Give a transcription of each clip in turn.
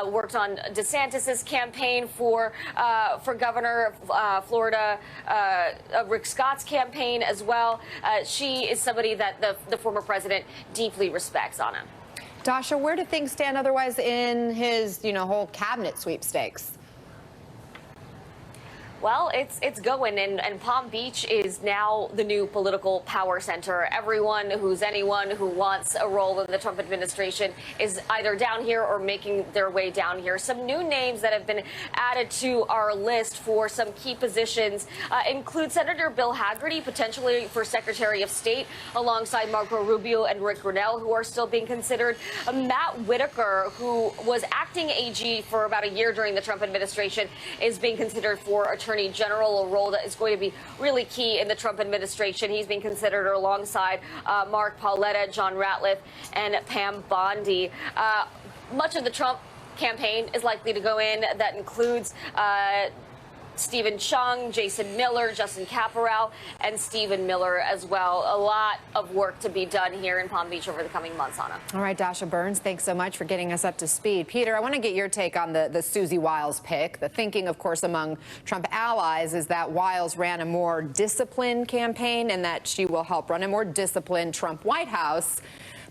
worked on DeSantis's campaign for governor, Florida, Rick Scott's campaign as well. She is somebody that the former president deeply respects, Anna. Dasha, where do things stand otherwise in his, whole cabinet sweepstakes? Well, it's going, and Palm Beach is now the new political power center. Anyone who wants a role in the Trump administration is either down here or making their way down here. Some new names that have been added to our list for some key positions include Senator Bill Hagerty, potentially for Secretary of State, alongside Marco Rubio and Rick Grenell, who are still being considered. Matt Whitaker, who was acting AG for about a year during the Trump administration, is being considered for Attorney General, a role that is going to be really key in the Trump administration. He's being considered alongside Mark Paoletta, John Ratliff, and Pam Bondi. Much of the Trump campaign is likely to go in. That includes Stephen Chung, Jason Miller, Justin Caporal, and Stephen Miller as well. A lot of work to be done here in Palm Beach over the coming months, Anna. All right, Dasha Burns, thanks so much for getting us up to speed. Peter, I want to get your take on the Susie Wiles pick. The thinking, of course, among Trump allies is that Wiles ran a more disciplined campaign and that she will help run a more disciplined Trump White House.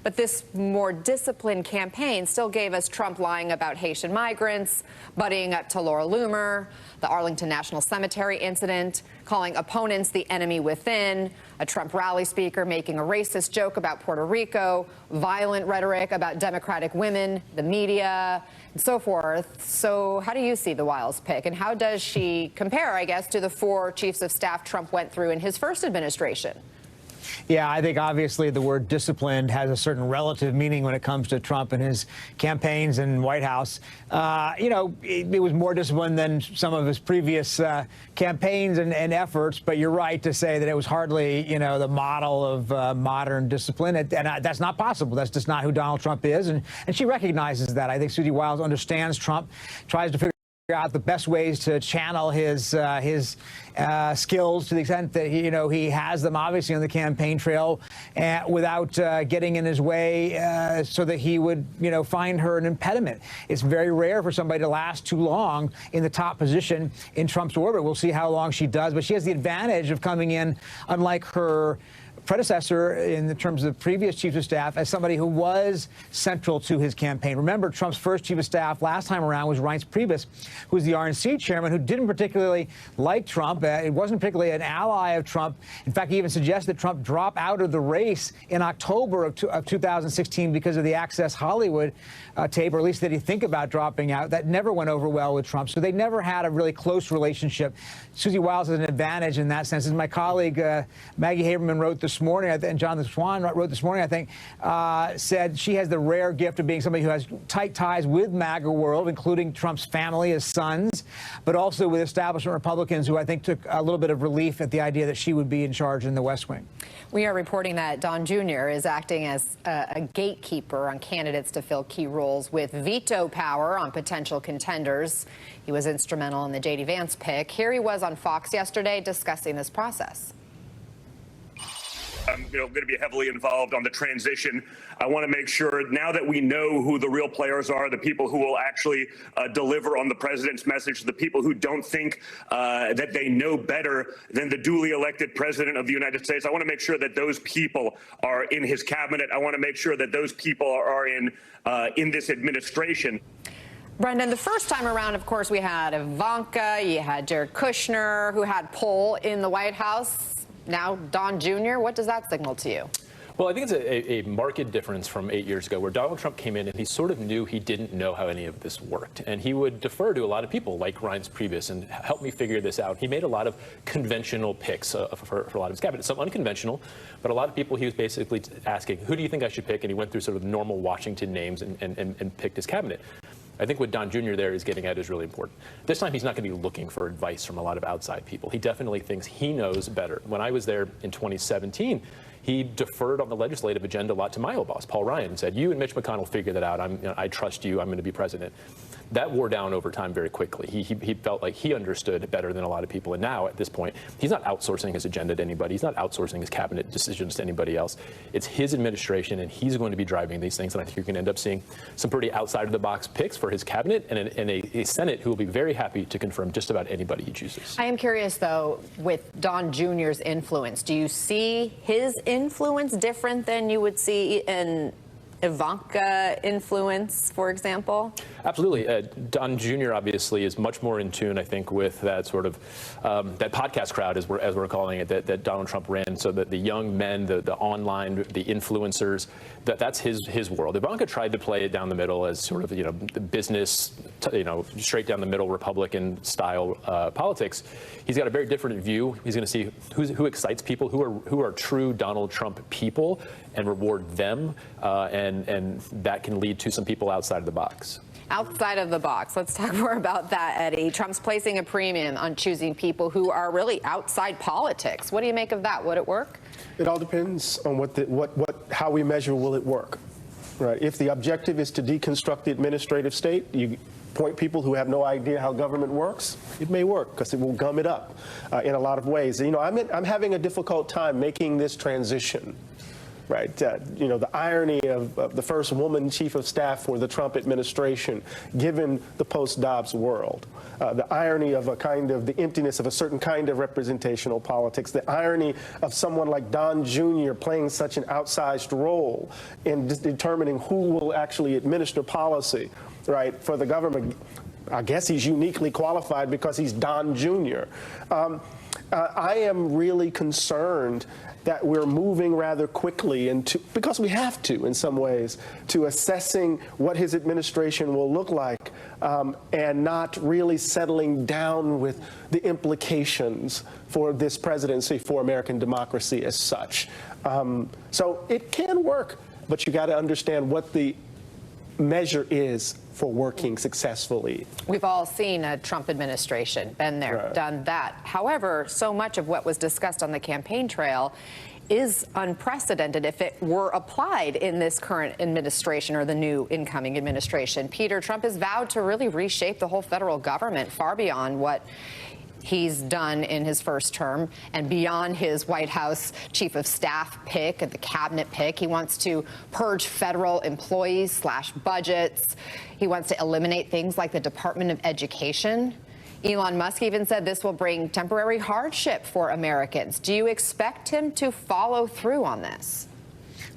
But this more disciplined campaign still gave us Trump lying about Haitian migrants, buddying up to Laura Loomer, the Arlington National Cemetery incident, calling opponents the enemy within, a Trump rally speaker making a racist joke about Puerto Rico, violent rhetoric about Democratic women, the media, and so forth. So how do you see the Wiles pick, and how does she compare, I guess, to the 4 chiefs of staff Trump went through in his first administration? Yeah, I think obviously the word disciplined has a certain relative meaning when it comes to Trump and his campaigns and White House. It was more disciplined than some of his previous campaigns and efforts, but you're right to say that it was hardly, the model of modern discipline. And that's not possible. That's just not who Donald Trump is. And she recognizes that. I think Susie Wiles understands Trump, tries to figure out the best ways to channel his skills to the extent that he has them obviously on the campaign trail, without getting in his way, so that he would find her an impediment. It's very rare for somebody to last too long in the top position in Trump's orbit. We'll see how long she does, but she has the advantage of coming in, unlike her predecessor in terms of previous chief of staff, as somebody who was central to his campaign. Remember, Trump's first chief of staff last time around was Reince Priebus, who was the RNC chairman, who didn't particularly like Trump. It wasn't particularly an ally of Trump. In fact, he even suggested that Trump drop out of the race in October of 2016 because of the Access Hollywood tape, or at least that he think about dropping out. That never went over well with Trump, so they never had a really close relationship. Susie Wiles has an advantage in that sense. As my colleague Maggie Haberman wrote this morning, and Jonathan Swan wrote this morning, I think, said she has the rare gift of being somebody who has tight ties with MAGA world, including Trump's family, his sons, but also with establishment Republicans, who I think took a little bit of relief at the idea that she would be in charge in the West Wing. We are reporting that Don Jr. is acting as a gatekeeper on candidates to fill key roles with veto power on potential contenders. He was instrumental in the J.D. Vance pick. Here he was on Fox yesterday discussing this process. I'm going to be heavily involved on the transition. I want to make sure, now that we know who the real players are, the people who will actually deliver on the president's message, the people who don't think that they know better than the duly elected president of the United States, I want to make sure that those people are in his cabinet. I want to make sure that those people are in this administration. Brendan, the first time around, of course, we had Ivanka, you had Jared Kushner, who had Poll in the White House. Now, Don Jr., what does that signal to you? Well, I think it's a marked difference from 8 years ago, where Donald Trump came in and he sort of knew he didn't know how any of this worked. And he would defer to a lot of people like Reince Priebus and help me figure this out. He made a lot of conventional picks for a lot of his cabinet, some unconventional, but a lot of people he was basically asking, who do you think I should pick? And he went through sort of normal Washington names and picked his cabinet. I think what Don Jr. there is getting at is really important. This time, he's not going to be looking for advice from a lot of outside people. He definitely thinks he knows better. When I was there in 2017, he deferred on the legislative agenda a lot to my old boss, Paul Ryan, and said, you and Mitch McConnell figure that out. I trust you. I'm going to be president. That wore down over time very quickly. He felt like he understood it better than a lot of people. And now, at this point, he's not outsourcing his agenda to anybody. He's not outsourcing his cabinet decisions to anybody else. It's his administration, and he's going to be driving these things. And I think you're going to end up seeing some pretty outside-of-the-box picks for his cabinet and a Senate who will be very happy to confirm just about anybody he chooses. I am curious, though, with Don Jr.'s influence, do you see his influence different than you would see in Ivanka influence, for example? Absolutely. Don Jr. obviously is much more in tune, I think, with that sort of that podcast crowd, as we're calling it, that Donald Trump ran. So that the young men, the online, the influencers, that's his world. Ivanka tried to play it down the middle as sort of, the business, straight down the middle Republican style politics. He's got a very different view. He's going to see who excites people, who are true Donald Trump people, and reward them, and that can lead to some people outside of the box. Outside of the box. Let's talk more about that, Eddie. Trump's placing a premium on choosing people who are really outside politics. What do you make of that? Would it work? It all depends on how we measure will it work. Right? If the objective is to deconstruct the administrative state, you point people who have no idea how government works, it may work because it will gum it up in a lot of ways. I'm having a difficult time making this transition. Right, the irony of the first woman chief of staff for the Trump administration, given the post-Dobbs world, the irony of the emptiness of a certain kind of representational politics, the irony of someone like Don Jr. playing such an outsized role in determining who will actually administer policy, right, for the government. I guess he's uniquely qualified because he's Don Jr. I am really concerned that we're moving rather quickly because we have to, in some ways, to assessing what his administration will look like, and not really settling down with the implications for this presidency for American democracy as such. So it can work, but you got to understand what the measure is for working successfully. We've all seen a Trump administration, been there, right, done that. However, so much of what was discussed on the campaign trail is unprecedented if it were applied in this current administration or the new incoming administration. Peter, Trump has vowed to really reshape the whole federal government far beyond what he's done in his first term and beyond his White House chief of staff pick and the cabinet pick. He wants to purge federal employees, slash budgets. He wants to eliminate things like the Department of Education. Elon Musk even said this will bring temporary hardship for Americans. Do you expect him to follow through on this?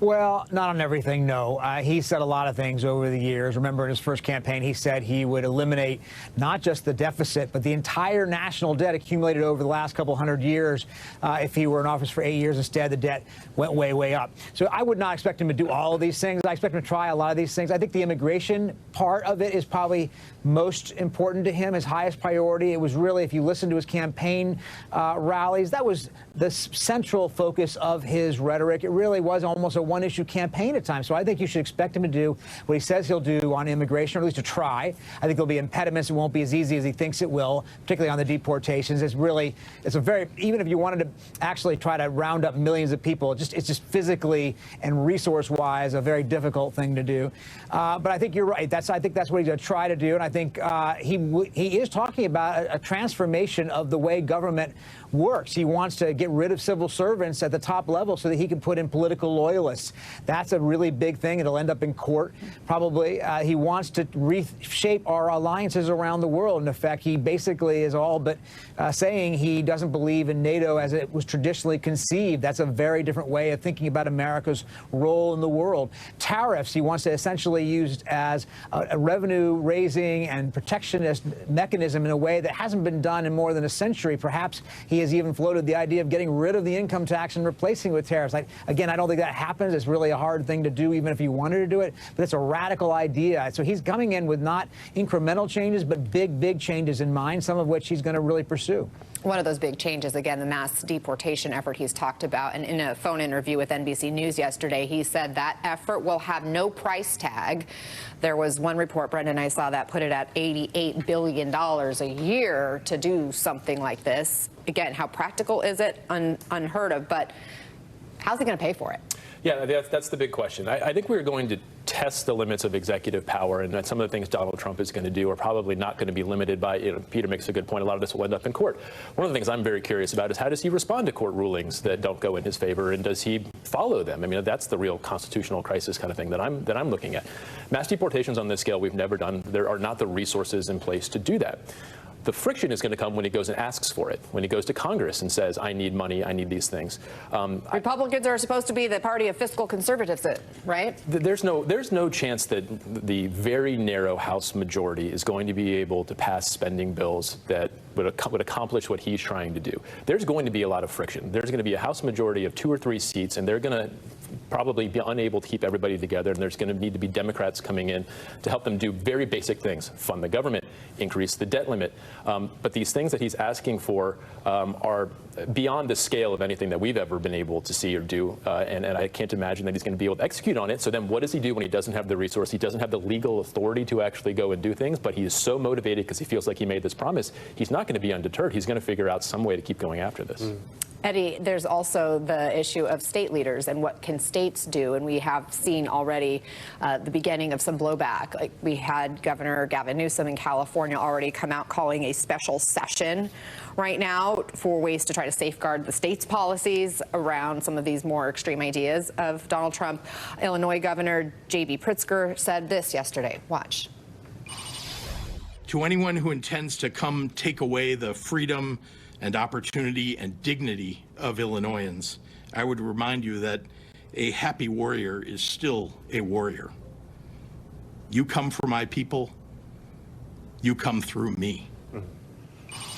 Well, not on everything, no. He said a lot of things over the years. Remember, in his first campaign, he said he would eliminate not just the deficit, but the entire national debt accumulated over the last couple hundred years. If he were in office for 8 years, instead, the debt went way, way up. So I would not expect him to do all of these things. I expect him to try a lot of these things. I think the immigration part of it is probably most important to him, his highest priority. It was really, if you listen to his campaign rallies, that was the central focus of his rhetoric. It really was almost a one-issue campaign at times. So I think you should expect him to do what he says he'll do on immigration, or at least to try. I think there'll be impediments. It won't be as easy as he thinks it will, particularly on the deportations. It's a very, even if you wanted to actually try to round up millions of people, it's just physically and resource-wise a very difficult thing to do. But I think you're right. I think that's what he's going to try to do. And I think he is talking about a transformation of the way government works. He wants to get rid of civil servants at the top level so that he can put in political loyalists. That's a really big thing. It'll end up in court, probably. He wants to reshape our alliances around the world. In effect, he basically is all but saying he doesn't believe in NATO as it was traditionally conceived. That's a very different way of thinking about America's role in the world. Tariffs, he wants to essentially use as a revenue-raising and protectionist mechanism in a way that hasn't been done in more than a century. Perhaps he has even floated the idea of getting rid of the income tax and replacing it with tariffs. Again, I don't think that happens. It's really a hard thing to do, even if he wanted to do it. But it's a radical idea. So he's coming in with not incremental changes, but big, big changes in mind, some of which he's going to really pursue. One of those big changes, again, the mass deportation effort he's talked about. And in a phone interview with NBC News yesterday, he said that effort will have no price tag. There was one report, Brendan, I saw that put it at $88 billion a year to do something like this. Again, how practical is it? Unheard of. But how's he going to pay for it? Yeah, that's the big question. I think we're going to test the limits of executive power, and that some of the things Donald Trump is going to do are probably not going to be limited by, Peter makes a good point, a lot of this will end up in court. One of the things I'm very curious about is how does he respond to court rulings that don't go in his favor, and does he follow them? I mean, that's the real constitutional crisis kind of thing that I'm looking at. Mass deportations on this scale we've never done. There are not the resources in place to do that. The friction is going to come when he goes and asks for it, when he goes to Congress and says, I need money, I need these things. Republicans are supposed to be the party of fiscal conservatives, right? There's no chance that the very narrow House majority is going to be able to pass spending bills that would accomplish what he's trying to do. There's going to be a lot of friction. There's going to be a House majority of 2 or 3 seats, and they're going to probably be unable to keep everybody together, and there's going to need to be Democrats coming in to help them do very basic things: fund the government, increase the debt limit. But these things that he's asking for are beyond the scale of anything that we've ever been able to see or do, and I can't imagine that he's going to be able to execute on it. So then what does he do when he doesn't have the resource? He doesn't have the legal authority to actually go and do things, but he is so motivated because he feels like he made this promise. He's not going to be undeterred. He's going to figure out some way to keep going after this. Eddie, there's also the issue of state leaders and what can states do, and we have seen already the beginning of some blowback. Like, we had Governor Gavin Newsom in California already come out calling a special session right now for ways to try to safeguard the state's policies around some of these more extreme ideas of Donald Trump. Illinois Governor J.B. Pritzker said this yesterday. Watch. To anyone who intends to come take away the freedom and opportunity and dignity of Illinoisans, I would remind you that a happy warrior is still a warrior. You come for my people, you come through me.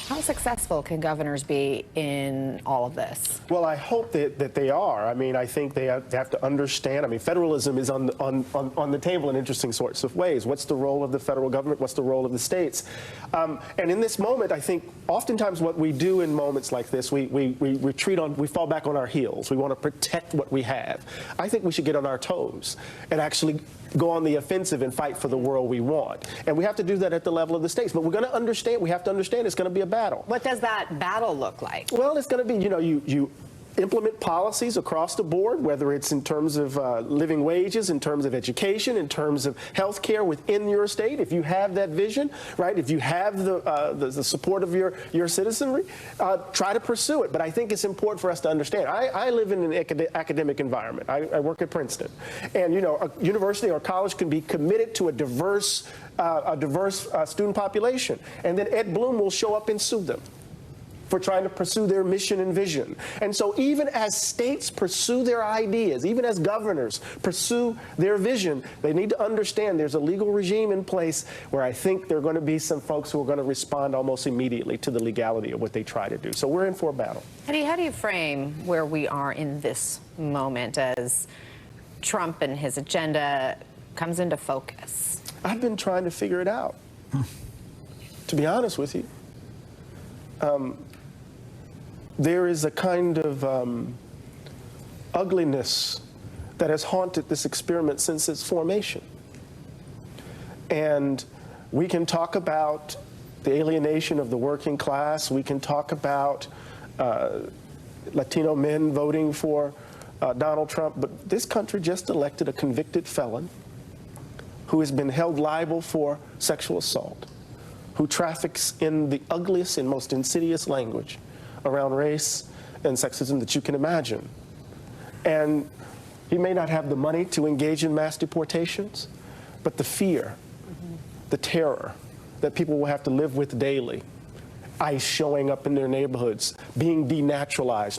How successful can governors be in all of this? Well, I hope that they are. I mean, I think they have to understand. I mean, federalism is on the table in interesting sorts of ways. What's the role of the federal government? What's the role of the states? And in this moment, I think oftentimes what we do in moments like this, we fall back on our heels. We want to protect what we have. I think we should get on our toes and actually go on the offensive and fight for the world we want. And we have to do that at the level of the states. But we're going to understand, we have to understand it's going to be a battle. What does that battle look like? Well, it's going to be, you implement policies across the board, whether it's in terms of living wages, in terms of education, in terms of health care within your state. If you have that vision, right, if you have the support of your citizenry, try to pursue it. But I think it's important for us to understand. I live in an academic environment. I work at Princeton. And, a university or college can be committed to a diverse student population. And then Ed Bloom will show up and sue them for trying to pursue their mission and vision. And so even as states pursue their ideas, even as governors pursue their vision, they need to understand there's a legal regime in place where I think there are going to be some folks who are going to respond almost immediately to the legality of what they try to do. So we're in for a battle. Eddie, how do you frame where we are in this moment as Trump and his agenda comes into focus? I've been trying to figure it out, to be honest with you. There is a kind of ugliness that has haunted this experiment since its formation. And we can talk about the alienation of the working class. We can talk about Latino men voting for Donald Trump. But this country just elected a convicted felon who has been held liable for sexual assault, who traffics in the ugliest and most insidious language around race and sexism that you can imagine. And he may not have the money to engage in mass deportations, but the fear, the terror that people will have to live with daily, ICE showing up in their neighborhoods, being denaturalized,